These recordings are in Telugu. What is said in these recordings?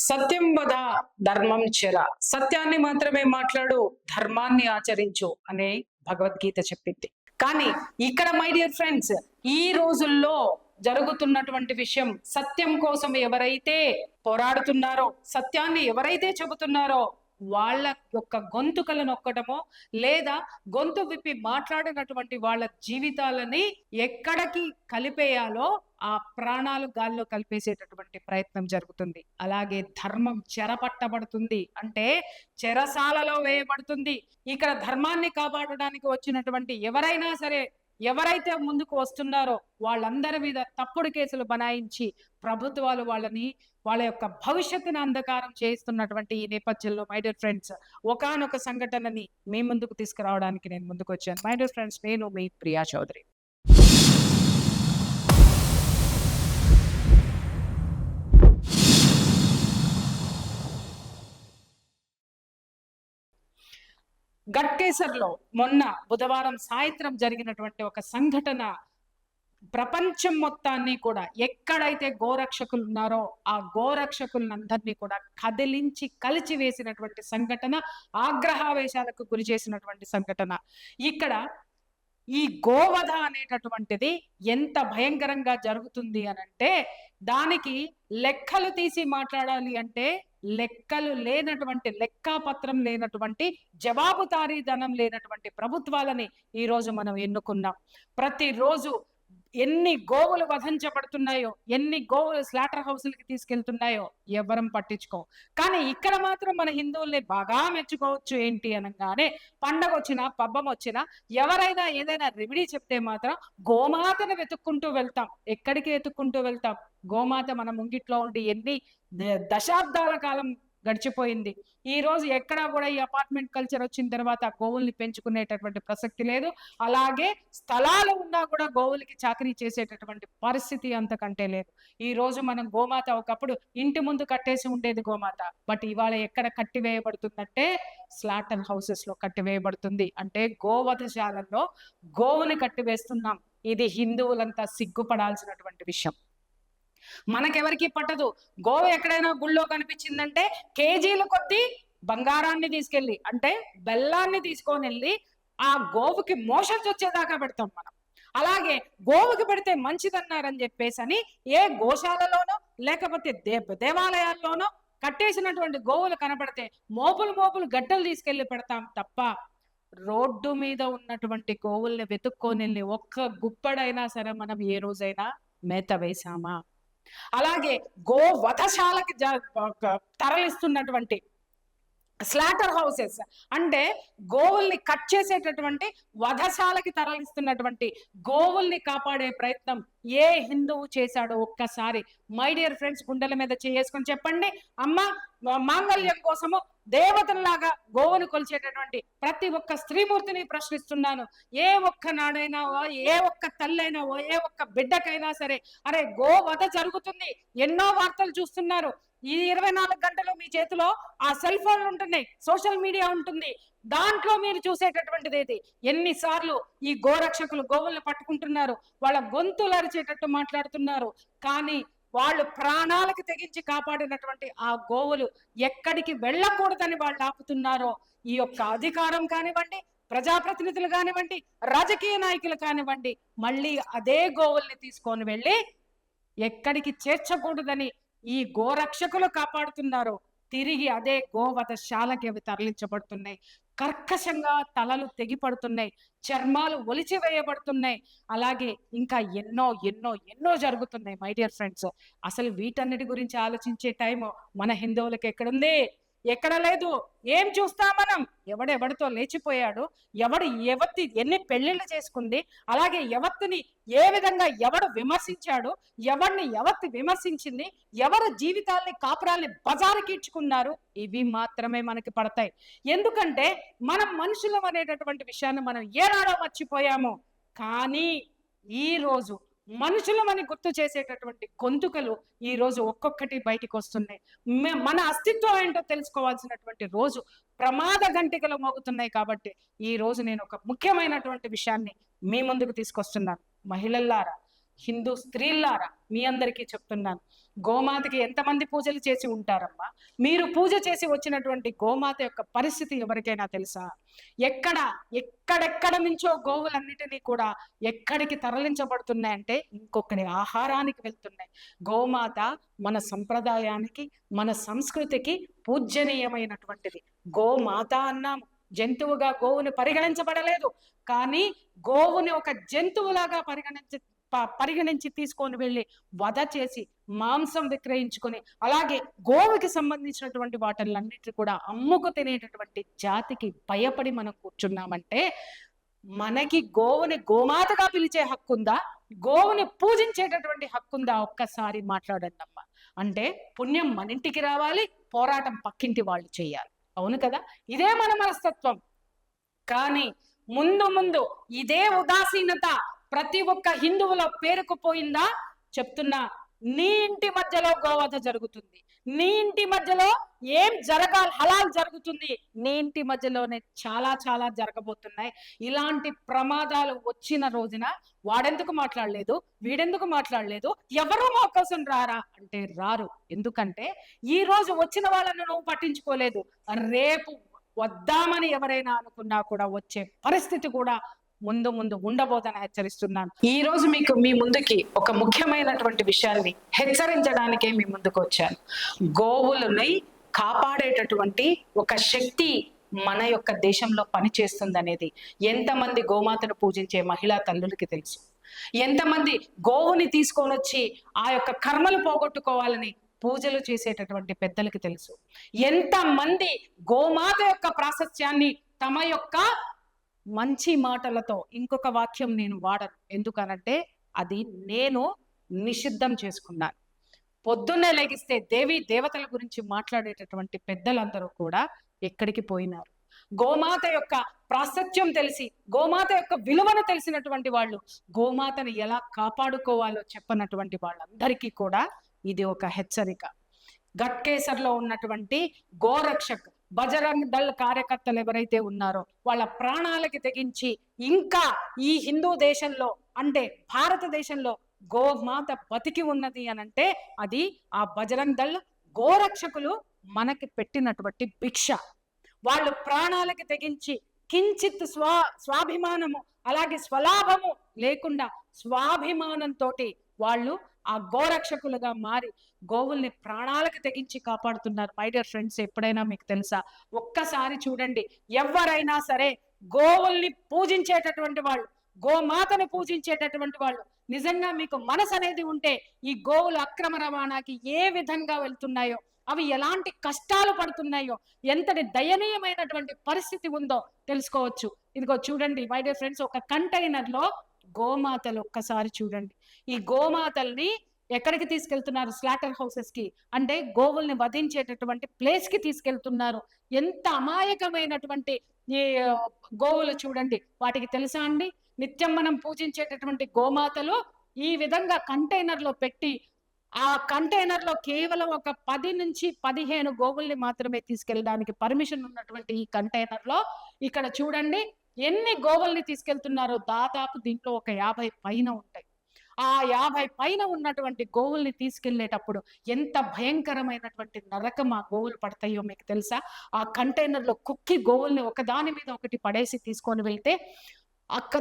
సత్యం వద ధర్మం చెర, సత్యాన్ని మాత్రమే మాట్లాడు, ధర్మాన్ని ఆచరించు అనే భగవద్గీత చెప్పింది. కానీ ఇక్కడ మై డియర్ ఫ్రెండ్స్, ఈ రోజుల్లో జరుగుతున్నటువంటి విషయం, సత్యం కోసం ఎవరైతే పోరాడుతున్నారో, సత్యాన్ని ఎవరైతే చెబుతున్నారో వాళ్ళ యొక్క గొంతుకలను నొక్కడమో లేదా గొంతు విప్పి మాట్లాడినటువంటి వాళ్ళ జీవితాలని ఎక్కడికి కలిపేయాలో ఆ ప్రాణాలు గాల్లో కలిపేసేటటువంటి ప్రయత్నం జరుగుతుంది. అలాగే ధర్మం చెరపట్టబడుతుంది, అంటే చెరసాలలో వేయబడుతుంది. ఇక్కడ ధర్మాన్ని కాపాడడానికి వచ్చినటువంటి ఎవరైనా సరే, ఎవరైతే ముందుకు వస్తున్నారో వాళ్ళందరి మీద తప్పుడు కేసులు బనాయించి ప్రభుత్వాలు వాళ్ళ యొక్క భవిష్యత్తును అంధకారం చేస్తున్నటువంటి ఈ నేపథ్యంలో మై డియర్ ఫ్రెండ్స్, ఒకానొక సంఘటనని మీ ముందుకు తీసుకురావడానికి నేను ముందుకు వచ్చాను. మై డియర్ ఫ్రెండ్స్, నేను మీ ప్రియా చౌదరి. గట్కేసర్లో మొన్న బుధవారం సాయంత్రం జరిగినటువంటి ఒక సంఘటన ప్రపంచం మొత్తాన్ని కూడా, ఎక్కడైతే గోరక్షకులు ఉన్నారో ఆ గోరక్షకులందరినీ కూడా కదిలించి కలిచివేసినటువంటి సంఘటన, ఆగ్రహావేశాలకు గురి చేసినటువంటి సంఘటన. ఇక్కడ ఈ గోవధ అనేటటువంటిది ఎంత భయంకరంగా జరుగుతుంది అనంటే, దానికి లెక్కలు తీసి మాట్లాడాలి అంటే లెక్కలు లేనటువంటి, లెక్కాపత్రం లేనటువంటి, జవాబుదారీధనం లేనటువంటి ప్రభుత్వాలని ఈరోజు మనం ఎన్నుకున్నాం. ప్రతిరోజు ఎన్ని గోవులు వధించబడుతున్నాయో, ఎన్ని గోవులు స్లాటర్ హౌస్లకి తీసుకెళ్తున్నాయో ఎవరం పట్టించుకో. కానీ ఇక్కడ మాత్రం మన హిందువుల్ని బాగా మెచ్చుకోవచ్చు. ఏంటి అనగానే, పండగ వచ్చినా పబ్బం వచ్చినా ఎవరైనా ఏదైనా రెమెడీ చెప్తే మాత్రం గోమాతను వెతుక్కుంటూ వెళ్తాం. ఎక్కడికి వెతుక్కుంటూ వెళ్తాం? గోమాత మన ముంగిట్లో ఉండి ఎన్ని దశాబ్దాల కాలం గడిచిపోయింది. ఈ రోజు ఎక్కడా కూడా ఈ అపార్ట్మెంట్ కల్చర్ వచ్చిన తర్వాత గోవుల్ని పెంచుకునేటటువంటి ప్రసక్తి లేదు. అలాగే స్థలాలు ఉన్నా కూడా గోవులకి చాకరీ చేసేటటువంటి పరిస్థితి అంతకంటే లేదు. ఈ రోజు మనం గోమాత, ఒకప్పుడు ఇంటి ముందు కట్టేసి ఉండేది గోమాత, బట్ ఇవాళ ఎక్కడ కట్టివేయబడుతుందంటే స్లాటర్ హౌసెస్ లో కట్టివేయబడుతుంది. అంటే గోవధశాలల్లో గోవుని కట్టివేస్తున్నాం. ఇది హిందువులంతా సిగ్గుపడాల్సినటువంటి విషయం. మనకెవరికి పట్టదు. గోవు ఎక్కడైనా గుళ్ళో కనిపించిందంటే కేజీల కొద్దీ బంగారాన్ని తీసుకెళ్ళి, అంటే బెల్లాన్ని తీసుకొని వెళ్ళి ఆ గోవుకి మోషన్స్ వచ్చేదాకా పెడతాం మనం. అలాగే గోవుకి పెడితే మంచిదన్నారని చెప్పేసి అని ఏ గోశాలలోనో లేకపోతే దేవాలయాల్లోనో కట్టేసినటువంటి గోవులు కనబడితే మోపులు గడ్డలు తీసుకెళ్లి పెడతాం తప్ప, రోడ్డు మీద ఉన్నటువంటి గోవుల్ని వెతుక్కొని వెళ్ళి ఒక్క గుప్పడైనా సరే మనం ఏ రోజైనా మేత వేసామా? అలాగే గో వధశాలకి తరలిస్తున్నటువంటి స్లాటర్ హౌసెస్, అంటే గోవుల్ని కట్ చేసేటటువంటి వధశాలకి తరలిస్తున్నటువంటి గోవుల్ని కాపాడే ప్రయత్నం ఏ హిందువు చేశాడో ఒక్కసారి మై డియర్ ఫ్రెండ్స్ గుండెల మీద చేసుకొని చెప్పండి. అమ్మ, మాంగళ్యం కోసము దేవతల్లాగా గోవును కొలిచేటటువంటి ప్రతి ఒక్క స్త్రీమూర్తిని ప్రశ్నిస్తున్నాను. ఏ ఒక్క నాడైనా, ఏ ఒక్క తల్లైనా, ఏ ఒక్క బిడ్డకైనా సరే, అరే గో వధ జరుగుతుంది, ఎన్నో వార్తలు చూస్తున్నారు. ఈ 24 గంటలు మీ చేతిలో ఆ సెల్ ఫోన్లు ఉంటున్నాయి, సోషల్ మీడియా ఉంటుంది. దాంట్లో మీరు చూసేటటువంటిది ఏది? ఎన్నిసార్లు ఈ గోరక్షకులు గోవుల్ని పట్టుకుంటున్నారు, వాళ్ళ గొంతులు అరిచేటట్టు మాట్లాడుతున్నారు. కానీ వాళ్ళు ప్రాణాలకు తెగించి కాపాడినటువంటి ఆ గోవులు ఎక్కడికి వెళ్ళకూడదని వాళ్ళు ఆపుతున్నారో, ఈ యొక్క అధికారం కానివ్వండి, ప్రజాప్రతినిధులు కానివ్వండి, రాజకీయ నాయకులు కానివ్వండి, మళ్ళీ అదే గోవుల్ని తీసుకొని వెళ్ళి ఎక్కడికి చేర్చకూడదని ఈ గోరక్షకులు కాపాడుతున్నారు. తిరిగి అదే గోవధశాలకి అవి తరలించబడుతున్నాయి. కర్కశంగా తలలు తెగిపడుతున్నాయి, చర్మాలు ఒలిచివేయబడుతున్నాయి. అలాగే ఇంకా ఎన్నో ఎన్నో ఎన్నో జరుగుతున్నాయి మై డియర్ ఫ్రెండ్స్. అసలు వీటన్నిటి గురించి ఆలోచించే టైం మన హిందువులకు ఎక్కడుంది? ఎక్కడ లేదు. ఏం చూస్తాం మనం? ఎవడెవడితో లేచిపోయాడు, ఎవత్తి ఎన్ని పెళ్లిళ్ళు చేసుకుంది, అలాగే ఎవత్తిని ఏ విధంగా ఎవడు విమర్శించాడు, ఎవత్తి విమర్శించింది, ఎవరు జీవితాల్ని కాపురాల్ని బజారుకిచ్చుకున్నారు, ఇవి మాత్రమే మనకి పడతాయి. ఎందుకంటే మనం మనుషులం అనేటటువంటి విషయాన్ని మనం ఏనాడో మర్చిపోయాము. కానీ ఈ రోజు మనుషులమని గుర్తు చేసేటటువంటి గొంతుకలు ఈ రోజు ఒక్కొక్కటి బయటికి వస్తున్నాయి. మన అస్తిత్వం ఏంటో తెలుసుకోవాల్సినటువంటి రోజు, ప్రమాద గంటికలు మోగుతున్నాయి. కాబట్టి ఈ రోజు నేను ఒక ముఖ్యమైనటువంటి విషయాన్ని మీ ముందుకు తీసుకొస్తున్నాను. మహిళల్లారా, హిందూ స్త్రీలారా మీ అందరికీ చెప్తున్నాను, గోమాతకి ఎంతమంది పూజలు చేసి ఉంటారమ్మా? మీరు పూజ చేసి వచ్చినటువంటి గోమాత యొక్క పరిస్థితి ఎవరికైనా తెలుసా? ఎక్కడెక్కడ నుంచో గోవులన్నిటినీ కూడా ఎక్కడికి తరలించబడుతున్నాయంటే ఇంకొకరి ఆహారానికి వెళ్తున్నాయి. గోమాత మన సంప్రదాయానికి, మన సంస్కృతికి పూజ్యనీయమైనటువంటిది. గోమాత అన్నాము, జంతువుగా గోవుని పరిగణించబడలేదు, కానీ గోవుని ఒక జంతువులాగా పరిగణించి తీసుకొని వెళ్ళి వధ చేసి మాంసం విక్రయించుకొని, అలాగే గోవుకి సంబంధించినటువంటి వాటిలన్నిటి కూడా అమ్ముకు తినేటటువంటి జాతికి భయపడి మనం కూర్చున్నామంటే మనకి గోవుని గోమాతగా పిలిచే హక్కుందా? గోవుని పూజించేటటువంటి హక్కుందా? ఒక్కసారి మాట్లాడండి అమ్మా. అంటే పుణ్యం మన ఇంటికి రావాలి, పోరాటం పక్కింటి వాళ్ళు చేయాలి. అవును కదా? ఇదే మన మనస్తత్వం. కానీ ముందు ముందు ఇదే ఉదాసీనత ప్రతి ఒక్క హిందువుల పేరుకుపోయిందా? చెప్తున్నా, నీ ఇంటి మధ్యలో గోవధ జరుగుతుంది, నీ ఇంటి మధ్యలో ఏం హలాల్ జరుగుతుంది, నీ ఇంటి మధ్యలోనే చాలా చాలా జరగబోతున్నాయి. ఇలాంటి ప్రమాదాలు వచ్చిన రోజున వాడెందుకు మాట్లాడలేదు, వీడెందుకు మాట్లాడలేదు, ఎవరు మా కోసం రారా అంటే రారు. ఎందుకంటే ఈ రోజు వచ్చిన వాళ్ళను నువ్వు పట్టించుకోలేదు, రేపు వద్దామని ఎవరైనా అనుకున్నా కూడా వచ్చే పరిస్థితి కూడా ముందు ముందు ఉండబోదని హెచ్చరిస్తున్నాను. ఈ రోజు మీ ముందుకి ఒక ముఖ్యమైనటువంటి విషయాన్ని హెచ్చరించడానికే మీ ముందుకు వచ్చాను. గోవులని కాపాడేటటువంటి ఒక శక్తి మన యొక్క దేశంలో పనిచేస్తుందనేది ఎంతమంది గోమాతను పూజించే మహిళా తల్లులకి తెలుసు. ఎంతమంది గోవుని తీసుకొని వచ్చి ఆ యొక్క కర్మలు పోగొట్టుకోవాలని పూజలు చేసేటటువంటి పెద్దలకి తెలుసు. ఎంతమంది గోమాత యొక్క ప్రాశస్త్యాన్ని తమ యొక్క మంచి మాటలతో, ఇంకొక వాక్యం నేను వాడను, ఎందుకనంటే అది నేను నిషిద్ధం చేసుకున్నాను. పొద్దున్నే లెగిస్తే దేవి దేవతల గురించి మాట్లాడేటటువంటి పెద్దలందరూ కూడా ఎక్కడికి పోయినారు? గోమాత యొక్క ప్రాశస్త్యం తెలిసి, గోమాత యొక్క విలువను తెలిసినటువంటి వాళ్ళు, గోమాతను ఎలా కాపాడుకోవాలో చెప్పనటువంటి వాళ్ళందరికీ కూడా ఇది ఒక హెచ్చరిక. గట్కేసర్లో ఉన్నటువంటి గోరక్షక్ బజరంగ్ దళ్ కార్యకర్తలు ఎవరైతే ఉన్నారో వాళ్ళ ప్రాణాలకి తెగించి ఇంకా ఈ హిందూ దేశంలో అంటే భారతదేశంలో గోమాత బతికి ఉన్నది అనంటే అది ఆ బజరంగ్ దళ్ గోరక్షకులు మనకి పెట్టినటువంటి భిక్ష. వాళ్ళు ప్రాణాలకి తెగించి కించిత్ స్వాభిమానము అలాగే స్వలాభము లేకుండా స్వాభిమానంతో వాళ్ళు ఆ గోరక్షకులుగా మారి గోవుల్ని ప్రాణాలకు తెగించి కాపాడుతున్నారు. మై డియర్ ఫ్రెండ్స్, ఎప్పుడైనా మీకు తెలుసా, ఒక్కసారి చూడండి, ఎవరైనా సరే గోవుల్ని పూజించేటటువంటి వాళ్ళు, గోమాతను పూజించేటటువంటి వాళ్ళు, నిజంగా మీకు మనసు అనేది ఉంటే ఈ గోవులు అక్రమ రవాణాకి ఏ విధంగా వెళ్తున్నాయో, అవి ఎలాంటి కష్టాలు పడుతున్నాయో, ఎంతటి దయనీయమైనటువంటి పరిస్థితి ఉందో తెలుసుకోవచ్చు. ఇదిగో చూడండి మై డియర్ ఫ్రెండ్స్, ఒక కంటైనర్ లో గోమాతలు ఒక్కసారి చూడండి. ఈ గోమాతల్ని ఎక్కడికి తీసుకెళ్తున్నారు? స్లాటర్ హౌసెస్ కి, అంటే గోవుల్ని వధించేటటువంటి ప్లేస్ కి తీసుకెళ్తున్నారు. ఎంత అమాయకమైనటువంటి ఈ గోవులు చూడండి. వాటికి తెలుసా అండి, నిత్యం మనం పూజించేటటువంటి గోమాతలు ఈ విధంగా కంటైనర్ లో పెట్టి, ఆ కంటైనర్ లో కేవలం ఒక 10 నుంచి 15 గోవుల్ని మాత్రమే తీసుకెళ్ళడానికి పర్మిషన్ ఉన్నటువంటి ఈ కంటైనర్ లో ఇక్కడ చూడండి ఎన్ని గోవుల్ని తీసుకెళ్తున్నారో. దాదాపు దీంట్లో ఒక 50 పైన ఉంటాయి. ఆ 50 పైన ఉన్నటువంటి గోవుల్ని తీసుకెళ్లేటప్పుడు ఎంత భయంకరమైనటువంటి నరకం ఆ గోవులు పడతాయో మీకు తెలుసా? ఆ కంటైనర్ లో కుక్కి గోవుల్ని ఒకదాని మీద ఒకటి పడేసి తీసుకొని వెళ్తే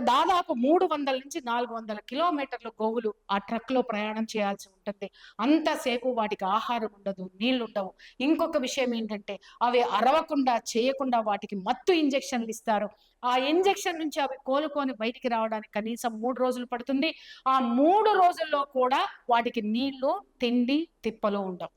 దాదాపు 300 నుంచి 400 కిలోమీటర్ల గోవులు ఆ ట్రక్ లో ప్రయాణం చేయాల్సి ఉంటుంది. అంతసేపు వాటికి ఆహారం ఉండదు, నీళ్లు ఉండవు. ఇంకొక విషయం ఏంటంటే అవి అరవకుండా చేయకుండా వాటికి మత్తు ఇంజెక్షన్లు ఇస్తారు. ఆ ఇంజెక్షన్ నుంచి అవి కోలుకొని బయటికి రావడానికి కనీసం 3 రోజులు పడుతుంది. ఆ 3 రోజుల్లో కూడా వాటికి నీళ్లు, తిండి, తిప్పలు ఉండవు.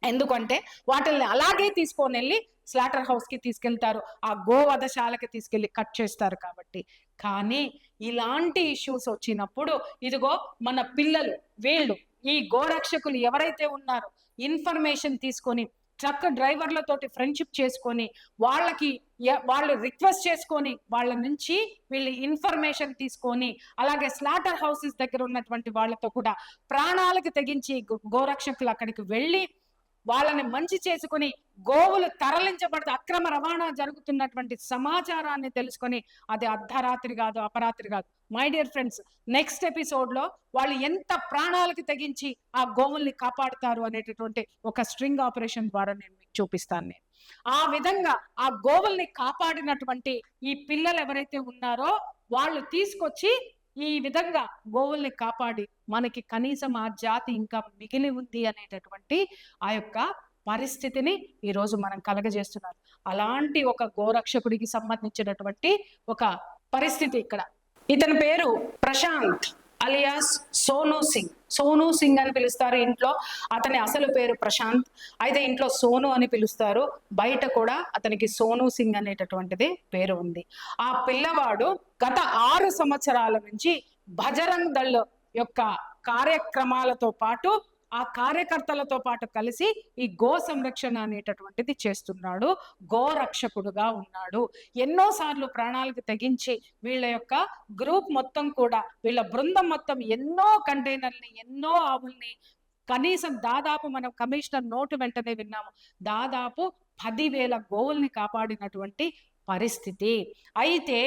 ఎందుకంటే వాటిల్ని అలాగే తీసుకొని వెళ్ళి స్లాటర్ హౌస్ కి తీసుకెళ్తారు, ఆ గోవధశాలకి తీసుకెళ్లి కట్ చేస్తారు కాబట్టి. కానీ ఇలాంటి ఇష్యూస్ వచ్చినప్పుడు ఇదిగో మన పిల్లలు, వీళ్ళు ఈ గోరక్షకులు ఎవరైతే ఉన్నారో ఇన్ఫర్మేషన్ తీసుకొని ట్రక్ డ్రైవర్లతోటి ఫ్రెండ్షిప్ చేసుకొని వాళ్ళు రిక్వెస్ట్ చేసుకొని వాళ్ళ నుంచి వీళ్ళు ఇన్ఫర్మేషన్ తీసుకొని, అలాగే స్లాటర్ హౌసెస్ దగ్గర ఉన్నటువంటి వాళ్ళతో కూడా ప్రాణాలకు తెగించి గోరక్షకులు అక్కడికి వెళ్ళి వాళ్ళని మంచి చేసుకుని గోవులు తరలించబడితే అక్రమ రవాణా జరుగుతున్నటువంటి సమాచారాన్ని తెలుసుకొని, అది అర్ధరాత్రి కాదు, అపరాత్రి కాదు, my dear friends, next episode లో వాళ్ళు ఎంత ప్రాణాలకు తెగించి ఆ గోవుల్ని కాపాడుతారు అనేటటువంటి ఒక స్ట్రింగ్ ఆపరేషన్ ద్వారా నేను మీకు చూపిస్తాను. ఆ విధంగా ఆ గోవుల్ని కాపాడినటువంటి ఈ పిల్లలు ఎవరైతే ఉన్నారో వాళ్ళు తీసుకొచ్చి ఈ విధంగా గోవుల్ని కాపాడి మనకి కనీసం ఆ జాతి ఇంకా మిగిలి ఉంది అనేటటువంటి ఆ యొక్క పరిస్థితిని ఈరోజు మనం కలగజేస్తున్నారు. అలాంటి ఒక గోరక్షకుడికి సంబంధించినటువంటి ఒక పరిస్థితి ఇక్కడ. ఇతని పేరు ప్రశాంత్ అలియాస్ సోనూ సింగ్. సోనూ సింగ్ అని పిలుస్తారు ఇంట్లో, అతని అసలు పేరు ప్రశాంత్. అయితే ఇంట్లో సోను అని పిలుస్తారు, బయట కూడా అతనికి సోనూ సింగ్ అనేటటువంటిది పేరు ఉంది. ఆ పిల్లవాడు గత 6 సంవత్సరాల నుంచి బజరంగ్ దళ్ యొక్క కార్యక్రమాలతో పాటు ఆ కార్యకర్తలతో పాటు కలిసి ఈ గో సంరక్షణ అనేటటువంటిది చేస్తున్నాడు. గోరక్షకుడుగా ఉన్నాడు. ఎన్నోసార్లు ప్రాణాలకు తెగించి వీళ్ళ యొక్క గ్రూప్ మొత్తం కూడా, వీళ్ళ బృందం మొత్తం ఎన్నో కంటైనర్ని, ఎన్నో ఆవుల్ని, కనీసం దాదాపు మనం కమిషనర్ నోటు వెంటనే విన్నాము, దాదాపు 10,000 గోవుల్ని కాపాడినటువంటి పరిస్థితి. అయితే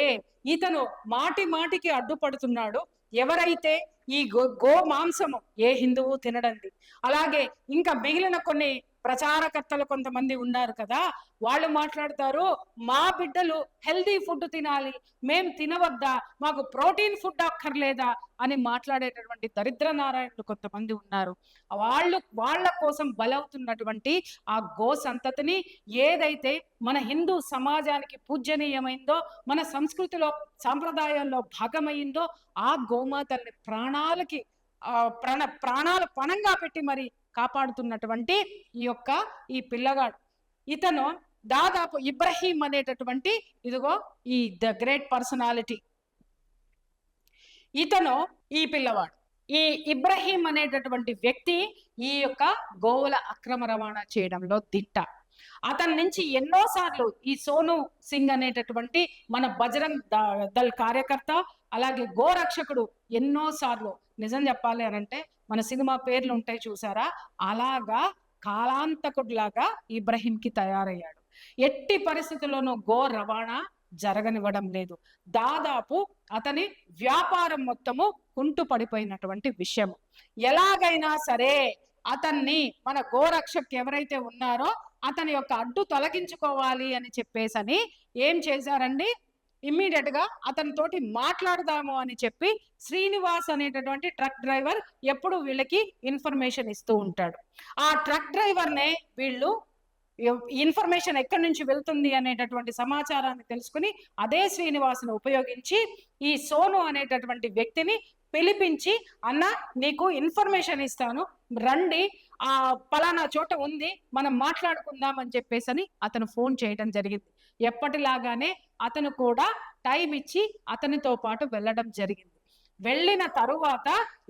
ఇతను మాటి మాటికి అడ్డుపడుతున్నాడు. ఎవరైతే ఈ గో మాంసము ఏ హిందువు తినడండి, అలాగే ఇంకా మిగిలిన కొన్ని ప్రచారకర్తలు కొంతమంది ఉన్నారు కదా, వాళ్ళు మాట్లాడతారు మా బిడ్డలు హెల్దీ ఫుడ్ తినాలి, మేము తినవద్దా, మాకు ప్రోటీన్ ఫుడ్ అక్కర్లేదా అని మాట్లాడేటటువంటి దరిద్ర నారాయణులు కొంతమంది ఉన్నారు. వాళ్ళ కోసం బలవుతున్నటువంటి ఆ గో సంతతిని, ఏదైతే మన హిందూ సమాజానికి పూజనీయమైందో, మన సంస్కృతిలో సాంప్రదాయాల్లో భాగమైందో ఆ గోమాతల్ని ప్రాణాలు పణంగా పెట్టి మరి కాపాడుతున్నటువంటి ఈ పిల్లగాడు. ఇతను దాదాపు ఇబ్రహీం అనేటటువంటి, ఇదిగో ఈ ద గ్రేట్ పర్సనాలిటీ, ఇతను ఈ పిల్లవాడు. ఈ ఇబ్రహీం అనేటటువంటి వ్యక్తి ఈ యొక్క గోవుల అక్రమ రవాణా చేయడంలో దిట్ట. అతని నుంచి ఎన్నోసార్లు ఈ సోనూ సింగ్ అనేటటువంటి మన బజరంగ్ దళ్ కార్యకర్త, అలాగే గోరక్షకుడు ఎన్నోసార్లు, నిజం చెప్పాలి అనంటే మన సినిమా పేర్లు ఉంటాయి చూసారా, అలాగా కాలాంతకుడిలాగా ఇబ్రహీంకి తయారయ్యాడు. ఎట్టి పరిస్థితుల్లోనూ గో రవాణా జరగనివ్వడం లేదు. దాదాపు అతని వ్యాపారం మొత్తము కుంటు పడిపోయినటువంటి విషయం. ఎలాగైనా సరే అతన్ని, మన గోరక్షక్ ఎవరైతే ఉన్నారో అతని యొక్క అడ్డు తొలగించుకోవాలి అని చెప్పేసని ఏం చేశారండి, ఇమ్మీడియట్ గా అతనితోటి మాట్లాడదాము అని చెప్పి శ్రీనివాస్ అనేటటువంటి ట్రక్ డ్రైవర్ ఎప్పుడు వీళ్ళకి ఇన్ఫర్మేషన్ ఇస్తూ ఉంటాడు. ఆ ట్రక్ డ్రైవర్నే వీళ్ళు ఇన్ఫర్మేషన్ ఎక్కడి నుంచి వెళ్తుంది అనేటటువంటి సమాచారాన్ని తెలుసుకుని అదే శ్రీనివాసును ఉపయోగించి ఈ సోను అనేటటువంటి వ్యక్తిని పిలిపించి, అన్న నీకు ఇన్ఫర్మేషన్ ఇస్తాను, రండి, ఆ పలానా చోట ఉంది, మనం మాట్లాడుకుందాం అని చెప్పేసి అతను ఫోన్ చేయడం జరిగింది. ఎప్పటిలాగానే అతను కూడా టైం ఇచ్చి అతనితో పాటు వెళ్ళడం జరిగింది. వెళ్ళిన తరువాత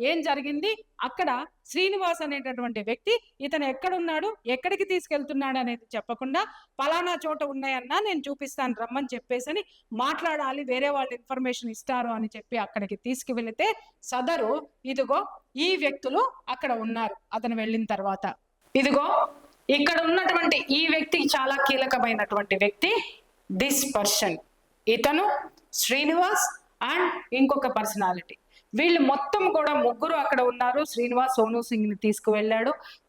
ఏం జరిగింది, అక్కడ శ్రీనివాస్ అనేటటువంటి వ్యక్తి ఇతను ఎక్కడున్నాడు, ఎక్కడికి తీసుకెళ్తున్నాడు అనేది చెప్పకుండా, పలానా చోట ఉన్నాయన్నా నేను చూపిస్తాను రమ్మని చెప్పేసి మాట్లాడాలి, వేరే వాళ్ళు ఇన్ఫర్మేషన్ ఇస్తారు అని చెప్పి అక్కడికి తీసుకువెళితే సదరు ఇదిగో ఈ వ్యక్తులు అక్కడ ఉన్నారు. అతను వెళ్ళిన తర్వాత ఇదిగో ఇక్కడ ఉన్నటువంటి ఈ వ్యక్తి చాలా కీలకమైనటువంటి వ్యక్తి, దిస్ పర్సన్, ఇతను శ్రీనివాస్ అండ్ ఇంకొక పర్సనాలిటీ. వీళ్ళు మొత్తం కూడా ముగ్గురు అక్కడ ఉన్నారు. శ్రీనివాస్ సోనూ సింగ్ ని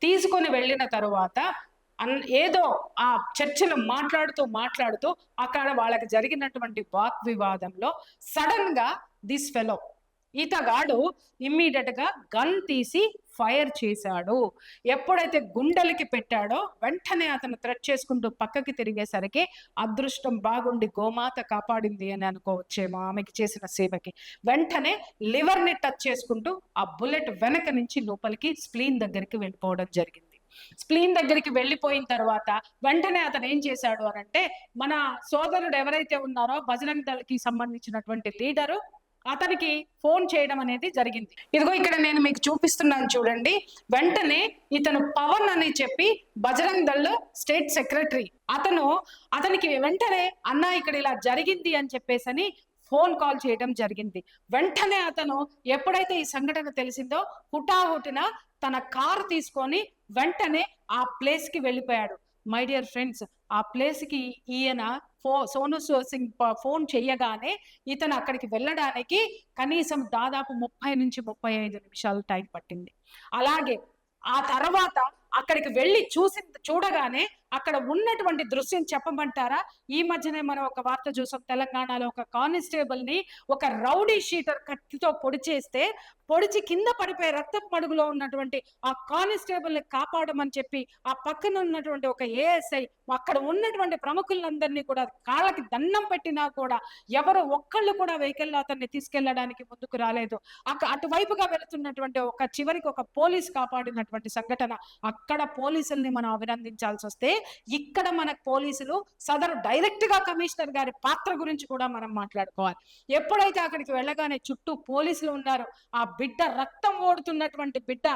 తీసుకొని వెళ్ళిన తరువాత ఏదో ఆ చర్చలు మాట్లాడుతూ అక్కడ వాళ్ళకి జరిగినటువంటి వాగ్వివాదంలో సడన్ గా దిస్ ఫెలో, ఇతగాడు ఇమ్మీడియట్ గా గన్ తీసి ఫైర్ చేశాడు. ఎప్పుడైతే గుండెలకి పెట్టాడో వెంటనే అతను థ్రెట్ చేసుకుంటూ పక్కకి తిరిగేసరికి అదృష్టం బాగుండి గోమాత కాపాడింది అని అనుకోవచ్చేమో ఆమెకి చేసిన సేవకి. వెంటనే లివర్ ని టచ్ చేసుకుంటూ ఆ బుల్లెట్ వెనక నుంచి లోపలికి స్ప్లీన్ దగ్గరికి వెళ్ళిపోవడం జరిగింది. స్ప్లీన్ దగ్గరికి వెళ్ళిపోయిన తర్వాత వెంటనే అతను ఏం చేశాడు అనంటే, మన సోదరుడు ఎవరైతే ఉన్నారో బజరంగ్ దళకి సంబంధించినటువంటి లీడరు, అతనికి ఫోన్ చేయడం అనేది జరిగింది. ఇదిగో ఇక్కడ నేను మీకు చూపిస్తున్నాను చూడండి. వెంటనే ఇతను పవన్ అని చెప్పి బజరంగ్ దళ్ స్టేట్ సెక్రటరీ, అతనికి వెంటనే అన్నా ఇక్కడ ఇలా జరిగింది అని చెప్పేసి ఫోన్ కాల్ చేయడం జరిగింది. వెంటనే అతను ఎప్పుడైతే ఈ సంఘటన తెలిసిందో హుటాహుటిన తన కారు తీసుకొని వెంటనే ఆ ప్లేస్ కి వెళ్ళిపోయాడు. మై డియర్ ఫ్రెండ్స్, ఆ ప్లేస్కి ఈయన సోను సింగ్ ఫోన్ చేయగానే ఇతను అక్కడికి వెళ్ళడానికి కనీసం దాదాపు 30 నుంచి 35 నిమిషాలు టైం పట్టింది. అలాగే ఆ తర్వాత అక్కడికి వెళ్ళి చూడగానే అక్కడ ఉన్నటువంటి దృశ్యం చెప్పమంటారా? ఈ మధ్యనే మనం ఒక వార్త చూసాం, తెలంగాణలో ఒక కానిస్టేబుల్ ని ఒక రౌడీ షీటర్ కత్తితో పొడిచి కింద పడిపోయి రక్తపు మడుగులో ఉన్నటువంటి ఆ కానిస్టేబుల్ ని కాపాడమని చెప్పి ఆ పక్కన ఉన్నటువంటి ఒక ఏఎస్ఐ అక్కడ ఉన్నటువంటి ప్రముఖులందరినీ కూడా కాళ్ళకి దండం పెట్టినా కూడా ఎవరు ఒక్కళ్ళు కూడా వెహికల్లో అతన్ని తీసుకెళ్లడానికి ముందుకు రాలేదు. అటువైపుగా వెళుతున్నటువంటి చివరికి ఒక పోలీస్ కాపాడినటువంటి సంఘటన. అక్కడ పోలీసుల్ని మనం అభినందించాల్సి వస్తే ఇక్కడ మన పోలీసులు సదరు డైరెక్ట్ గా కమిషనర్ గారి పాత్ర గురించి కూడా మనం మాట్లాడుకోవాలి. ఎప్పుడైతే అక్కడికి వెళ్ళగానే చుట్టూ పోలీసులు ఉన్నారో, ఆ బిడ్డ రక్తం ఓడుతున్నటువంటి బిడ్డ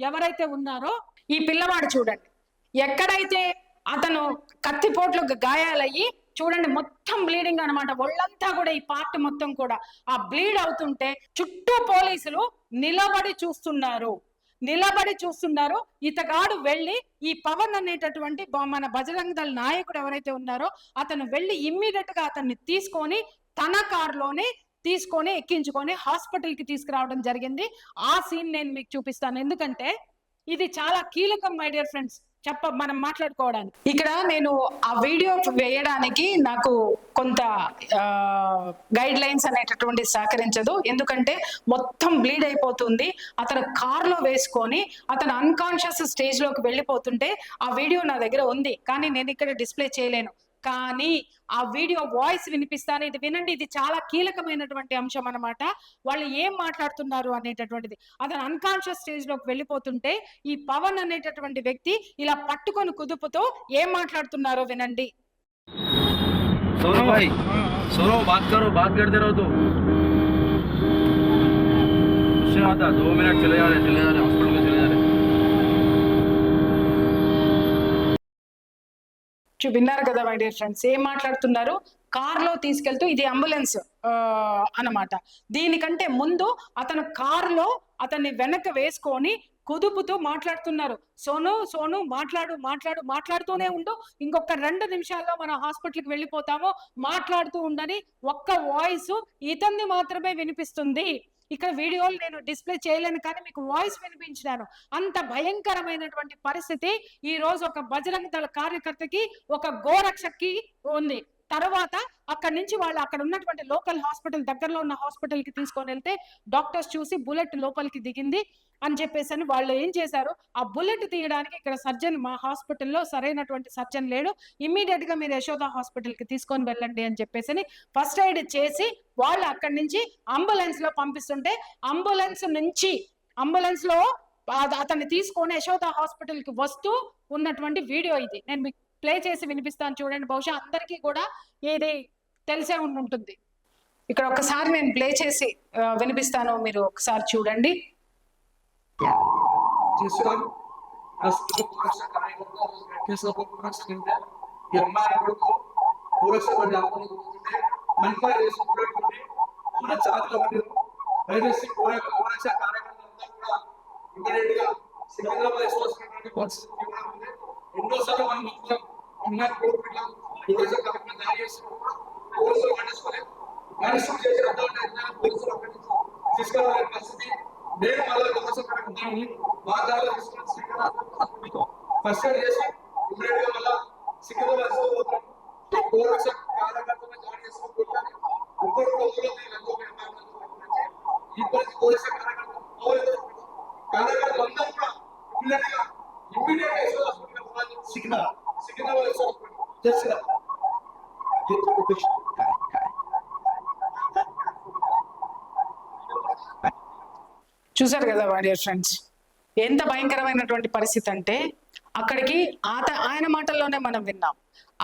ఎవరైతే ఉన్నారో, ఈ పిల్లవాడు చూడండి, ఎక్కడైతే అతను కత్తిపోట్లకు గాయాలయ్యి చూడండి మొత్తం బ్లీడింగ్ అనమాట, ఒళ్ళంతా కూడా ఈ పార్ట్ మొత్తం కూడా ఆ బ్లీడ్ అవుతుంటే చుట్టూ పోలీసులు నిలబడి చూస్తున్నారు. ఇతగాడు వెళ్ళి ఈ పవన్ అనేటటువంటి మన బజరంగ దళ నాయకుడు ఎవరైతే ఉన్నారో అతను వెళ్ళి ఇమ్మీడియట్ గా అతన్ని తీసుకొని తన కారులోనే ఎక్కించుకొని హాస్పిటల్ కి తీసుకురావడం జరిగింది. ఆ సీన్ నేను మీకు చూపిస్తాను, ఎందుకంటే ఇది చాలా కీలకం మై డియర్ ఫ్రెండ్స్ మనం మాట్లాడుకోవడానికి. ఇక్కడ నేను ఆ వీడియో వేయడానికి నాకు కొంత గైడ్ లైన్స్ అనేటటువంటి సహకరించదు, ఎందుకంటే మొత్తం బ్లీడ్ అయిపోతుంది. అతను కార్లో వేసుకొని అతను అన్కాన్షియస్ స్టేజ్ లోకి వెళ్ళిపోతుంటే ఆ వీడియో నా దగ్గర ఉంది, కానీ నేను ఇక్కడ డిస్ప్లే చేయలేను. కానీ ఆ వీడియో వాయిస్ వినిపిస్తాను, ఇది వినండి. ఇది చాలా కీలకమైనటువంటి అంశం అన్నమాట. వాళ్ళు ఏం మాట్లాడుతున్నారు అనేటటువంటిది. అతను అన్కాన్షియస్ స్టేజ్ లోకి వెళ్ళిపోతుంటే ఈ పవన్ అనేటటువంటి వ్యక్తి ఇలా పట్టుకొని కుదుపుతూ ఏం మాట్లాడుతున్నారో వినండి. सोनो भाई, सोनो बात करो, बात करते रहो तो उससे आता 2 मिनट चले जा रहे हॉस्पिटल में चले जा रहे। విన్నారు కదా మై డియర్ ఫ్రెండ్స్, ఏం మాట్లాడుతున్నారు? కార్లో తీసుకెళ్తూ, ఇది అంబులెన్స్ అన్నమాట. దీనికంటే ముందు అతను కారులో అతన్ని వెనక వేసుకొని కుదుపుతూ మాట్లాడుతున్నారు. సోను మాట్లాడుతూనే ఉండు, ఇంకొక 2 నిమిషాల్లో మనం హాస్పిటల్కి వెళ్ళిపోతాము, మాట్లాడుతూ ఉండని ఒక్క వాయిస్ ఇతన్ని మాత్రమే వినిపిస్తుంది. ఇక్కడ వీడియోలు నేను డిస్ప్లే చేయలేను, కానీ మీకు వాయిస్ వినిపించినాను. అంత భయంకరమైనటువంటి పరిస్థితి ఈ రోజు ఒక బజరంగ దళ కార్యకర్తకి, ఒక గోరక్షకి ఉంది. తర్వాత అక్కడి నుంచి వాళ్ళు అక్కడ ఉన్నటువంటి లోకల్ హాస్పిటల్, దగ్గరలో ఉన్న హాస్పిటల్ కి తీసుకొని వెళ్తే డాక్టర్స్ చూసి బుల్లెట్ లోపలికి దిగింది అని చెప్పేసి వాళ్ళు ఏం చేశారు, ఆ బుల్లెట్ తీయడానికి ఇక్కడ సర్జన్, మా హాస్పిటల్లో సరైనటువంటి సర్జన్ లేడు, ఇమ్మీడియట్ గా మీరు యశోద హాస్పిటల్ కి తీసుకొని వెళ్ళండి అని చెప్పేసి ఫస్ట్ ఎయిడ్ చేసి వాళ్ళు అక్కడి నుంచి అంబులెన్స్ లో పంపిస్తుంటే, అంబులెన్స్ లో అతన్ని తీసుకొని యశోద హాస్పిటల్ కి వస్తూ ఉన్నటువంటి వీడియో ఇది. నేను మీకు ప్లే చేసి వినిపిస్తాను, చూడండి. బహుశా అందరికీ కూడా ఇది తెలిసే ఉంటుంది. ఇక్కడ ఒకసారి నేను ప్లే చేసి వినిపిస్తాను, మీరు ఒకసారి చూడండి. చూసారు కదా మై డియర్ ఫ్రెండ్స్, ఎంత భయంకరమైనటువంటి పరిస్థితి అంటే అక్కడికి ఆయన మాటల్లోనే మనం విన్నాం.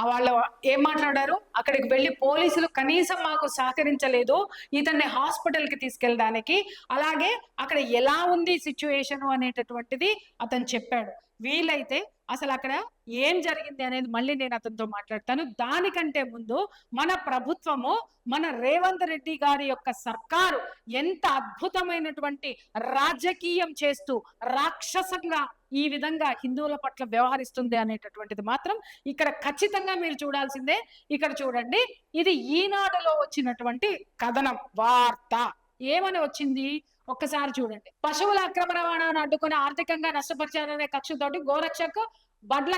వాళ్ళు ఏం మాట్లాడారు, అక్కడికి వెళ్ళి పోలీసులు కనీసం మాకు సహకరించలేదు ఇతన్ని హాస్పిటల్ కి తీసుకెళ్ళడానికి, అలాగే అక్కడ ఎలా ఉంది సిచ్యువేషన్ అనేటటువంటిది అతను చెప్పాడు. వీలైతే అసలు అక్కడ ఏం జరిగింది అనేది మళ్ళీ నేను అతనితో మాట్లాడతాను. దానికంటే ముందు మన ప్రభుత్వము, మన రేవంత్ రెడ్డి గారి యొక్క సర్కారు ఎంత అద్భుతమైనటువంటి రాజకీయం చేస్తూ రాక్షసంగా ఈ విధంగా హిందువుల పట్ల వ్యవహరిస్తుంది అనేటటువంటిది మాత్రం ఇక్కడ ఖచ్చితంగా మీరు చూడాల్సిందే. ఇక్కడ చూడండి, ఇది ఈనాడులో వచ్చినటువంటి కథనం వార్త. ఏమని వచ్చింది ఒక్కసారి చూడండి. పశువుల అక్రమ రవాణాను అడ్డుకుని ఆర్థికంగా నష్టపరిచారనే కక్షతోటి గోరక్షక్ బండ్ల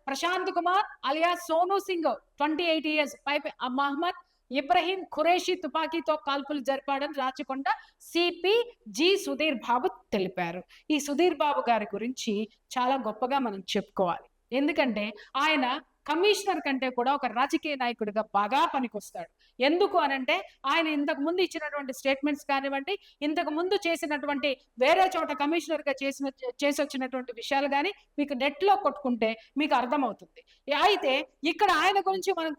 ప్రశాంత్ కుమార్ అలియా సోను సింగ్ 28 years పై మహమ్మద్ ఇబ్రహీం ఖురేషి తుపాకీతో కాల్పులు జరిపాడని రాచకొండ సిపి జి సుధీర్ బాబు తెలిపారు. ఈ సుధీర్ బాబు గారి గురించి చాలా గొప్పగా మనం చెప్పుకోవాలి. ఎందుకంటే ఆయన కమిషనర్ కంటే కూడా ఒక రాజకీయ నాయకుడిగా బాగా పనికొస్తాడు. ఎందుకు అనంటే ఆయన ఇంతకు ముందు ఇచ్చినటువంటి స్టేట్మెంట్స్ కానివ్వండి, ఇంతకు ముందు చేసినటువంటి వేరే చోట కమిషనర్ గా చేసి వచ్చినటువంటి విషయాలు కానీ మీకు నెట్ లో కొట్టుకుంటే మీకు అర్థమవుతుంది. అయితే ఇక్కడ ఆయన గురించి మనం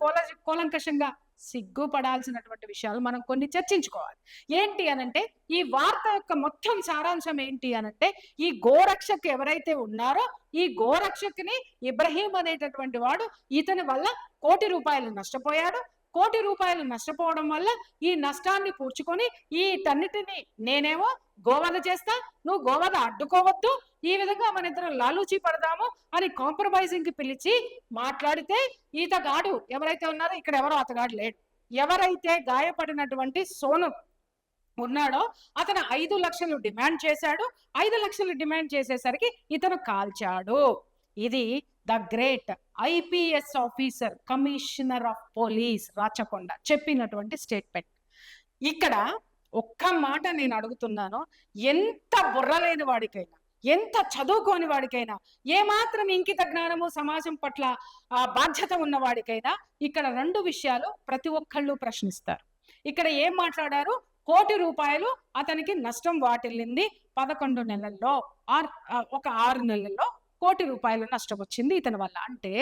కూలంకషంగా సిగ్గుపడాల్సినటువంటి విషయాలు మనం కొన్ని చర్చించుకోవాలి. ఏంటి అనంటే ఈ వార్త యొక్క మొత్తం సారాంశం ఏంటి అనంటే, ఈ గోరక్షక్ ఎవరైతే ఉన్నారో ఈ గోరక్షక్ని ఇబ్రహీం అనేటటువంటి వాడు ఇతని వల్ల ₹1 నష్టపోయాడు. ₹1 నష్టపోవడం వల్ల ఈ నష్టాన్ని పూడ్చుకొని వీటన్నిటిని నేనేమో గోవధ చేస్తా, నువ్వు గోవధ అడ్డుకోవద్దు, ఈ విధంగా మన ఇద్దరం లాలూచి పడదాము అని కాంప్రమైజింగ్ కి పిలిచి మాట్లాడితే ఈతగాడు ఎవరైతే ఉన్నారో, ఇక్కడ ఎవరో అతగాడు లేడు, ఎవరైతే గాయపడినటువంటి సోను ఉన్నాడో అతను 5 లక్షలు డిమాండ్ చేశాడు. 5 లక్షలు డిమాండ్ చేసేసరికి ఇతను కాల్చాడు. ఇది the great IPS officer commissioner of police Rachakonda చెప్పినటువంటి స్టేట్మెంట్. ఇక్కడ ఒక్క మాట నేను అడుగుతున్నాను, ఎంత బుర్రలేని వాడికైనా, ఎంత చదువుకోని వాడికైనా, ఏమాత్రం ఇంకిత జ్ఞానము సమాజం పట్ల బాధ్యత ఉన్న వాడికైనా ఇక్కడ 2 విషయాలు ప్రతి ఒక్కళ్ళు ప్రశ్నిస్తారు. ఇక్కడ ఏం మాట్లాడారు? ₹1 అతనికి నష్టం వాటిల్లింది 11 నెలల్లో, ఒక 6 నెలల్లో ₹1 నష్టం వచ్చింది ఇతని వల్ల. అంటే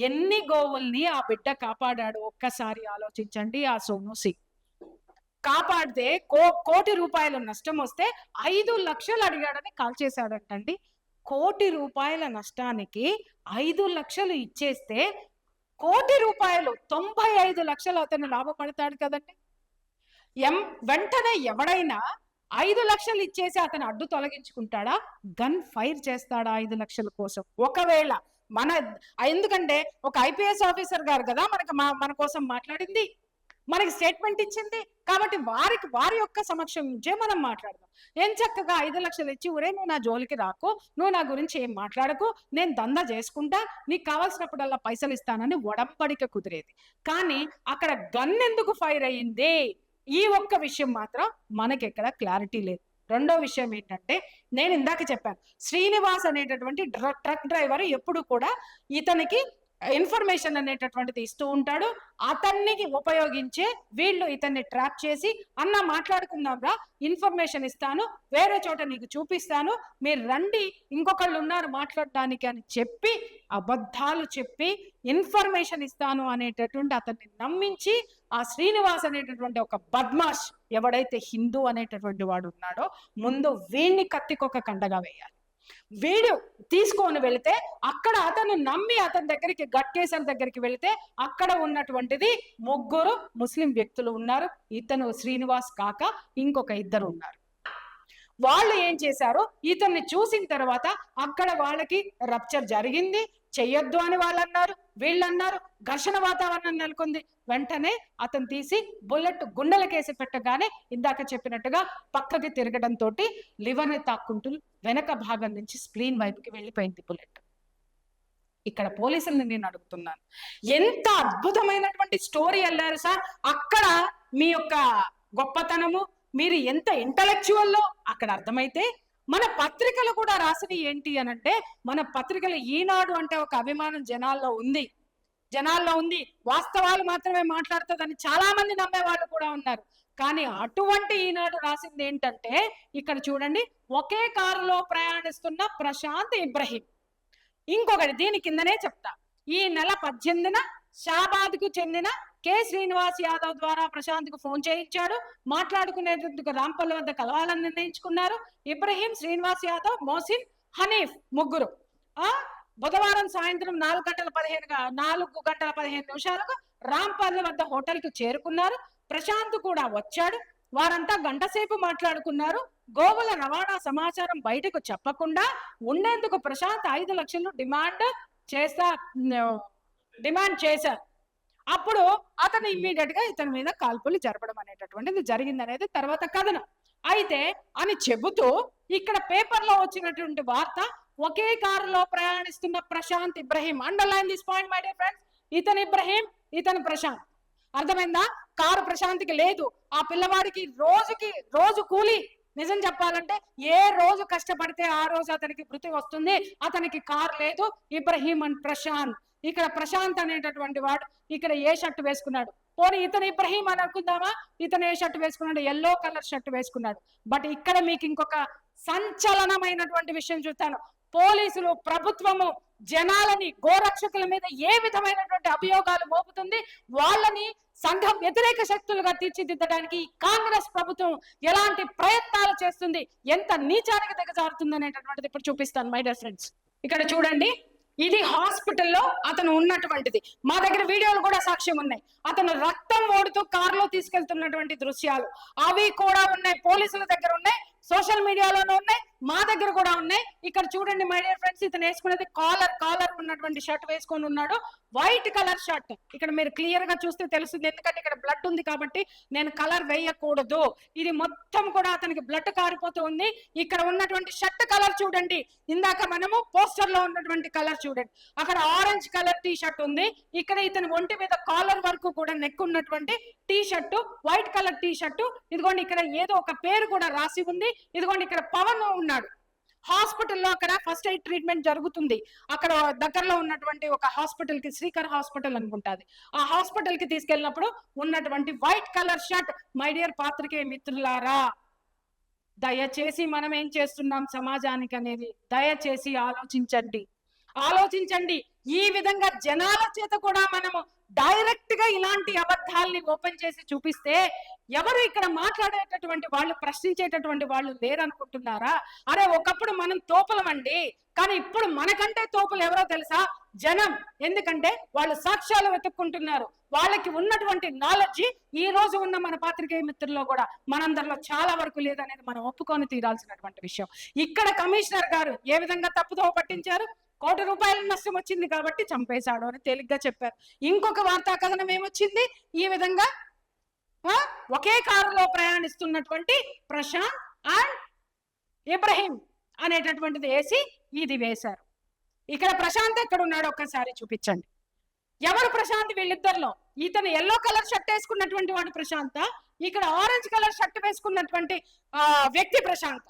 ఎన్ని గోవుల్ని ఆ బిడ్డ కాపాడాడు ఒక్కసారి ఆలోచించండి. ఆ సోను సింగ్ కాపాడితే ₹1 నష్టం వస్తే 5 లక్షలు అడిగాడని కాల్ చేశాడంటండి. ₹1 నష్టానికి 5 లక్షలు ఇచ్చేస్తే ₹1 95 లక్షలు అతను లాభపడతాడు కదండి. వెంటనే ఎవడైనా 5 లక్షలు ఇచ్చేసి అతను అడ్డు తొలగించుకుంటాడా? గన్ ఫైర్ చేస్తాడా 5 లక్షల కోసం? ఒకవేళ ఎందుకంటే ఒక ఐపీఎస్ ఆఫీసర్ గారు కదా మన కోసం మాట్లాడింది, మనకి స్టేట్మెంట్ ఇచ్చింది, కాబట్టి వారి యొక్క సమక్షం నుంచే మనం మాట్లాడదాం. ఏం చక్కగా 5 లక్షలు ఇచ్చి, ఒరే నువ్వు నా జోలికి రాకు, నువ్వు నా గురించి ఏం మాట్లాడకు, నేను దందా చేసుకుంటా, నీకు కావాల్సినప్పుడల్లా పైసలు ఇస్తానని ఒడంబడిక కుదిరేది. కానీ అక్కడ గన్ ఎందుకు ఫైర్ అయ్యింది? ఈ ఒక్క విషయం మాత్రం మనకి ఎక్కడ క్లారిటీ లేదు. రెండో విషయం ఏంటంటే, నేను ఇందాక చెప్పాను, శ్రీనివాస్ అనేటటువంటి ట్రక్ డ్రైవర్ ఎప్పుడు కూడా ఇతనికి ఇన్ఫర్మేషన్ అనేటటువంటిది ఇస్తూ ఉంటాడు. అతన్ని ఉపయోగించే వీళ్ళు ఇతన్ని ట్రాప్ చేసి, అన్న మాట్లాడుకుందాం రా, ఇన్ఫర్మేషన్ ఇస్తాను, వేరే చోట నీకు చూపిస్తాను, మీరు రండి, ఇంకొకళ్ళు ఉన్నారు మాట్లాడడానికి అని చెప్పి అబద్ధాలు చెప్పి ఇన్ఫర్మేషన్ ఇస్తాను అనేటటువంటి అతన్ని నమ్మించి ఆ శ్రీనివాస్ అనేటటువంటి ఒక బద్మాష్ ఎవడైతే హిందూ అనేటటువంటి వాడు ఉన్నాడో ముందు వీణ్ణి కత్తికొక కండగా వేయాలి. వీడు తీసుకొని వెళితే అక్కడ అతను నమ్మి అతని దగ్గరికి గట్కేసర్ దగ్గరికి వెళితే అక్కడ ఉన్నటువంటిది 3 ముస్లిం వ్యక్తులు ఉన్నారు. ఇతను శ్రీనివాస్ కాక ఇంకొక 2 ఉన్నారు. వాళ్ళు ఏం చేశారు, ఇతన్ని చూసిన తర్వాత అక్కడ వాళ్ళకి రప్చర్ జరిగింది, చెయ్యొద్దు అని వాళ్ళు అన్నారు, వీళ్ళు అన్నారు, ఘర్షణ వాతావరణం నెలకొంది. వెంటనే అతను తీసి బుల్లెట్ గుండెలకేసి పెట్టగానే ఇందాక చెప్పినట్టుగా పక్కకి తిరగడంతో లివర్ని తాక్కుంటూ వెనక భాగం నుంచి స్ప్లీన్ వైపుకి వెళ్ళిపోయింది బుల్లెట్. ఇక్కడ పోలీసుల్ని నేను అడుగుతున్నాను, ఎంత అద్భుతమైనటువంటి స్టోరీ అల్లారు సార్. అక్కడ మీ యొక్క గొప్పతనము, మీరు ఎంత ఇంటలెక్చువల్లో అక్కడ అర్థమైతే, మన పత్రికలు కూడా రాసినవి ఏంటి అనంటే, మన పత్రికలు ఈనాడు అంటే ఒక అభిమానం జనాల్లో ఉంది, వాస్తవాలు మాత్రమే మాట్లాడుతుందని చాలా మంది నమ్మే వాళ్ళు కూడా ఉన్నారు. కానీ అటువంటి ఈనాడు రాసింది ఏంటంటే, ఇక్కడ చూడండి, ఒకే కారులో ప్రయాణిస్తున్న ప్రశాంత్ ఇబ్రహీం. ఇంకొకటి దీని కిందనే చెప్తా, ఈ నెల 18న షాబాద్ కు చెందిన కె శ్రీనివాస్ యాదవ్ ద్వారా ప్రశాంత్ కు ఫోన్ చేయించాడు. మాట్లాడుకునేందుకు రాంపల్లి వద్ద కలవాలని నిర్ణయించుకున్నారు. ఇబ్రహీం, శ్రీనివాస్ యాదవ్, మోసిన్, హనీఫ్ 3 బుధవారం సాయంత్రం 4:15 రాంపల్లి వద్ద హోటల్ కు చేరుకున్నారు. ప్రశాంత్ కూడా వచ్చాడు. వారంతా గంట సేపు మాట్లాడుకున్నారు. గోవుల రవాణా సమాచారం బయటకు చెప్పకుండా ఉండేందుకు ప్రశాంత్ 5 లక్షలు డిమాండ్ చేశారు. అప్పుడు అతను ఇమ్మీడియట్ గా ఇతని మీద కాల్పులు జరపడం అనేటటువంటిది జరిగిందనేది తర్వాత కథనం. అయితే అని చెబుతూ ఇక్కడ పేపర్ లో వచ్చినటువంటి వార్త, ఒకే కారులో ప్రయాణిస్తున్న Prashant Ibrahim, underline this point my dear friends, ఇతను ఇబ్రహీం, ఇతను ప్రశాంత్. అర్థమైందా? కారు ప్రశాంత్కి లేదు. ఆ పిల్లవాడికి రోజు కూలి. నిజం చెప్పాలంటే ఏ రోజు కష్టపడితే ఆ రోజు అతనికి వృత్తి వస్తుంది. అతనికి కారు లేదు. ఇబ్రహీం అండ్ ప్రశాంత్. ఇక్కడ ప్రశాంత్ అనేటటువంటి వాడు ఇక్కడ ఏ షర్ట్ వేసుకున్నాడు? పోనీ ఇతను ఇబ్రహీం అని అనుకుందామా? ఇతను ఏ షర్ట్ వేసుకున్నాడు? ఎల్లో కలర్ షర్ట్ వేసుకున్నాడు. బట్ ఇక్కడ మీకు ఇంకొక సంచలనమైనటువంటి విషయం చూస్తాను. పోలీసులు, ప్రభుత్వము జనాలని, గోరక్షకుల మీద ఏ విధమైనటువంటి అభియోగాలు మోపుతుంది, వాళ్ళని సంఘ వ్యతిరేక శక్తులుగా తీర్చిదిద్దడానికి కాంగ్రెస్ ప్రభుత్వం ఎలాంటి ప్రయత్నాలు చేస్తుంది, ఎంత నీచానికి దిగజారుతుంది అనేటటువంటిది ఇప్పుడు చూపిస్తాను మై డియర్ ఫ్రెండ్స్. ఇక్కడ చూడండి, ఇది హాస్పిటల్లో అతను ఉన్నటువంటిది. మా దగ్గర వీడియోలు కూడా సాక్ష్యం ఉన్నాయి. అతను రక్తం ఓడుతూ కారులో తీసుకెళ్తున్నటువంటి దృశ్యాలు అవి కూడా ఉన్నాయి. పోలీసుల దగ్గర ఉన్నాయి, సోషల్ మీడియాలోనూ ఉన్నాయి, మా దగ్గర కూడా ఉన్నాయి. ఇక్కడ చూడండి మై డియర్ ఫ్రెండ్స్, ఇతను వేసుకునేది కాలర్ ఉన్నటువంటి షర్ట్ వేసుకొని ఉన్నాడు. White colour shirt. ఇక్కడ మీరు క్లియర్ గా చూస్తే తెలుస్తుంది, ఎందుకంటే ఇక్కడ బ్లడ్ ఉంది కాబట్టి నేను కలర్ వేయకూడదు. ఇది మొత్తం కూడా అతనికి బ్లడ్ కారిపోతూ ఉంది. ఇక్కడ ఉన్నటువంటి షర్ట్ కలర్ చూడండి, ఇందాక మనము పోస్టర్ లో ఉన్నటువంటి కలర్ చూడండి. అక్కడ ఆరెంజ్ కలర్ టీ షర్ట్ ఉంది. ఇక్కడ ఇతని ఒంటి మీద కాలర్ వరకు కూడా నెక్ ఉన్నటువంటి T shirt, white colour T shirt. ఇదిగోండి ఇక్కడ ఏదో ఒక పేరు కూడా రాసి ఉంది. ఇదిగోండి ఇక్కడ పవన్ ఉన్నాడు. హాస్పిటల్లో అక్కడ ఫస్ట్ ఎయిడ్ ట్రీట్మెంట్ జరుగుతుంది. అక్కడ దగ్గరలో ఉన్నటువంటి ఒక హాస్పిటల్ కి, శ్రీకర్ హాస్పిటల్ అనుకుంటాది, ఆ హాస్పిటల్ కి తీసుకెళ్ళినప్పుడు ఉన్నటువంటి white colour shirt. My dear పాత్రికేయ మిత్రులారా, దయచేసి మనం ఏం చేస్తున్నాం సమాజానికి అనేది దయచేసి ఆలోచించండి. ఈ విధంగా జనాల చేత కూడా మనము డైరెక్ట్ గా ఇలాంటి అబద్ధాలని ఓపెన్ చేసి చూపిస్తే ఎవరు ఇక్కడ మాట్లాడేటటువంటి వాళ్ళు, ప్రశ్నించేటటువంటి వాళ్ళు లేరనుకుంటున్నారా? అరే ఒకప్పుడు మనం తోపులమండి, కానీ ఇప్పుడు మనకంటే తోపులు ఎవరో తెలుసా? జనం. ఎందుకంటే వాళ్ళు సాక్ష్యాలు వెతుక్కుంటున్నారు. వాళ్ళకి ఉన్నటువంటి నాలెడ్జి ఈ రోజు ఉన్న మన పాత్రికేయ మిత్రుల్లో కూడా మనందరిలో చాలా వరకు లేదనేది మనం ఒప్పుకొని తీరాల్సినటువంటి విషయం. ఇక్కడ కమిషనర్ గారు ఏ విధంగా తప్పుదోవ పట్టించారు? ₹1 కోటి నష్టం వచ్చింది కాబట్టి చంపేశాడు అని తేలిగ్గా చెప్పారు. ఇంకొక వార్తా కథనం ఏమొచ్చింది? ఈ విధంగా ఒకే కారులో ప్రయాణిస్తున్నటువంటి ప్రశాంత్ అండ్ ఇబ్రహీం అనేటటువంటిది వేసి ఇది వేశారు. ఇక్కడ ప్రశాంత్ ఎక్కడ ఉన్నాడో ఒక్కసారి చూపించండి. ఎవరు ప్రశాంత్ వీళ్ళిద్దరిలో? ఇతను ఎల్లో కలర్ షర్ట్ వేసుకున్నటువంటి వాడు ప్రశాంత, ఇక్కడ ఆరెంజ్ కలర్ షర్ట్ వేసుకున్నటువంటి వ్యక్తి ప్రశాంత.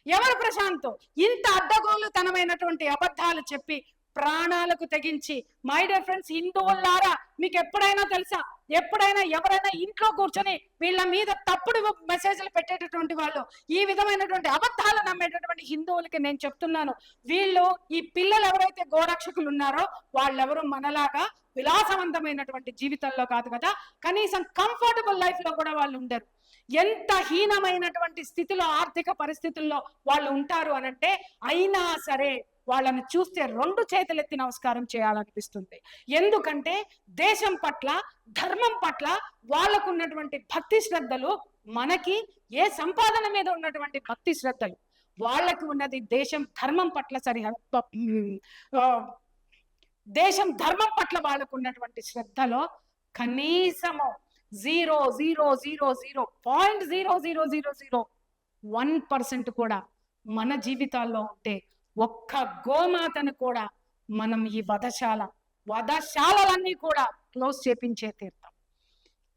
ఎవరు ప్రశాంత్? ఇంత అడ్డగోలుతనమైనటువంటి అబద్ధాలు చెప్పి ప్రాణాలకు తెగించి, మై డియర్ ఫ్రెండ్స్ హిందువులారా, మీకు ఎప్పుడైనా తెలుసా, ఎప్పుడైనా ఎవరైనా ఇంట్లో కూర్చొని వీళ్ళ మీద తప్పుడు మెసేజ్లు పెట్టేటటువంటి వాళ్ళు, ఈ విధమైనటువంటి అబద్ధాలు నమ్మేటటువంటి హిందువులకి నేను చెప్తున్నాను, వీళ్ళు ఈ పిల్లలు ఎవరైతే గోరక్షకులు ఉన్నారో వాళ్ళెవరు మనలాగా విలాసవంతమైనటువంటి జీవితంలో కాదు కదా, కనీసం కంఫర్టబుల్ లైఫ్ లో కూడా వాళ్ళు ఉండరు. ఎంత హీనమైనటువంటి స్థితిలో, ఆర్థిక పరిస్థితుల్లో వాళ్ళు ఉంటారు అనంటే, అయినా సరే వాళ్ళని చూస్తే 2 చేతులెత్తి నమస్కారం చేయాలనిపిస్తుంది. ఎందుకంటే దేశం పట్ల, ధర్మం పట్ల వాళ్ళకున్నటువంటి భక్తి శ్రద్ధలు, మనకి ఏ సంపాదన మీద ఉన్నటువంటి భక్తి శ్రద్ధలు వాళ్ళకి ఉన్నది దేశం ధర్మం పట్ల దేశం ధర్మం పట్ల వాళ్ళకు ఉన్నటువంటి శ్రద్ధలో కనీసము 0.00001% కూడా మన జీవితాల్లో ఉంటే, ఒక్క గోమాతను కూడా మనం ఈ వధశాలలన్నీ కూడా క్లోజ్ చేపించే తీరుతాం.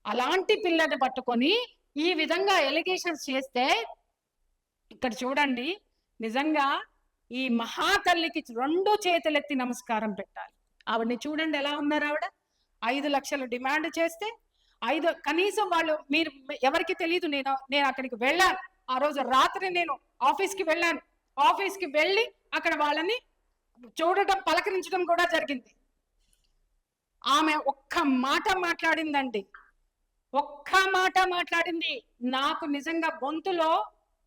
అలాంటి పిల్లని పట్టుకొని ఈ విధంగా ఎలిగేషన్స్ చేస్తే, ఇక్కడ చూడండి, నిజంగా ఈ మహాతల్లికి 2 చేతులెత్తి నమస్కారం పెట్టాలి. ఆవిడని చూడండి ఎలా ఉన్నారు. ఆవిడ 5 లక్షలు డిమాండ్ చేస్తే, కనీసం వాళ్ళు, మీరు ఎవరికి తెలియదు, నేను అక్కడికి వెళ్ళాను. ఆ రోజు రాత్రి నేను ఆఫీస్కి వెళ్ళాను. ఆఫీస్కి వెళ్ళి అక్కడ వాళ్ళని చూడటం, పలకరించడం కూడా జరిగింది. ఆమె ఒక్క మాట మాట్లాడిందండి, ఒక్క మాట మాట్లాడింది. నాకు నిజంగా గొంతులో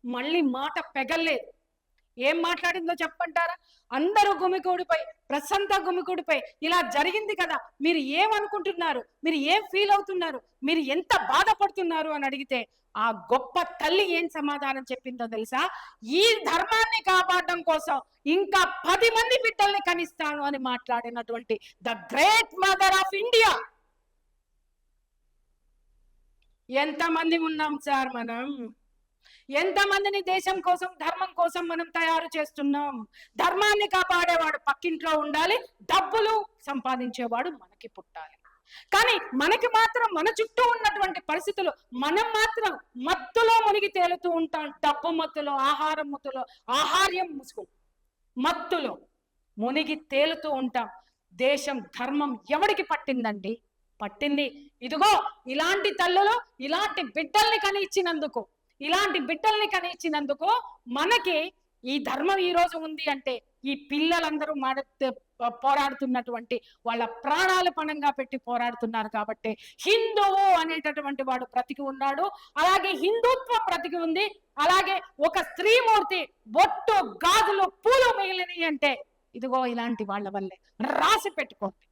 మళ్ళీ మాట పెగల్లేదు. ఏం మాట్లాడిందో చెప్పంటారా? అందరూ గుమికూడిపై, ప్రశాంత గుమికూడిపై ఇలా జరిగింది కదా, మీరు ఏమనుకుంటున్నారు, మీరు ఏం ఫీల్ అవుతున్నారు, మీరు ఎంత బాధపడుతున్నారు అని అడిగితే ఆ గొప్ప తల్లి ఏం సమాధానం చెప్పిందో తెలుసా? ఈ ధర్మాన్ని కాపాడడం కోసం ఇంకా 10 మంది బిడ్డల్ని కనిస్తాను అని మాట్లాడినటువంటి the great mother of India. ఎంతమంది ఉన్నాం సార్ మనం? ఎంతమందిని దేశం కోసం, ధర్మం కోసం మనం తయారు చేస్తున్నాం? ధర్మాన్ని కాపాడేవాడు పక్కింట్లో ఉండాలి, డబ్బులు సంపాదించేవాడు మనకి పుట్టాలి. కానీ మనకి మాత్రం మన చుట్టూ ఉన్నటువంటి పరిస్థితులు, మనం మాత్రం మత్తులో మునిగి తేలుతూ ఉంటాం. డబ్బు మత్తులో, ఆహారం మత్తులో, ఆహార్యం ముసుగు మత్తులో మునిగి తేలుతూ ఉంటాం. దేశం, ధర్మం ఎవడికి పట్టిందండి? పట్టింది ఇదిగో ఇలాంటి తల్లులు, ఇలాంటి బిడ్డల్ని కని ఇచ్చినందుకు, ఇలాంటి బిడ్డల్ని కని ఇచ్చినందుకు మనకి ఈ ధర్మం ఈ రోజు ఉంది అంటే ఈ పిల్లలందరూ పోరాడుతున్నటువంటి వాళ్ళ ప్రాణాలు పణంగా పెట్టి పోరాడుతున్నారు కాబట్టి హిందువు అనేటటువంటి వాడు బ్రతికి ఉన్నాడు. అలాగే హిందుత్వం బ్రతికి ఉంది. అలాగే ఒక స్త్రీమూర్తి బొట్టు, గాజులు, పూలు మిగిలినవి అంటే ఇదిగో ఇలాంటి వాళ్ళ వల్లే. రాసి పెట్టుకోండి.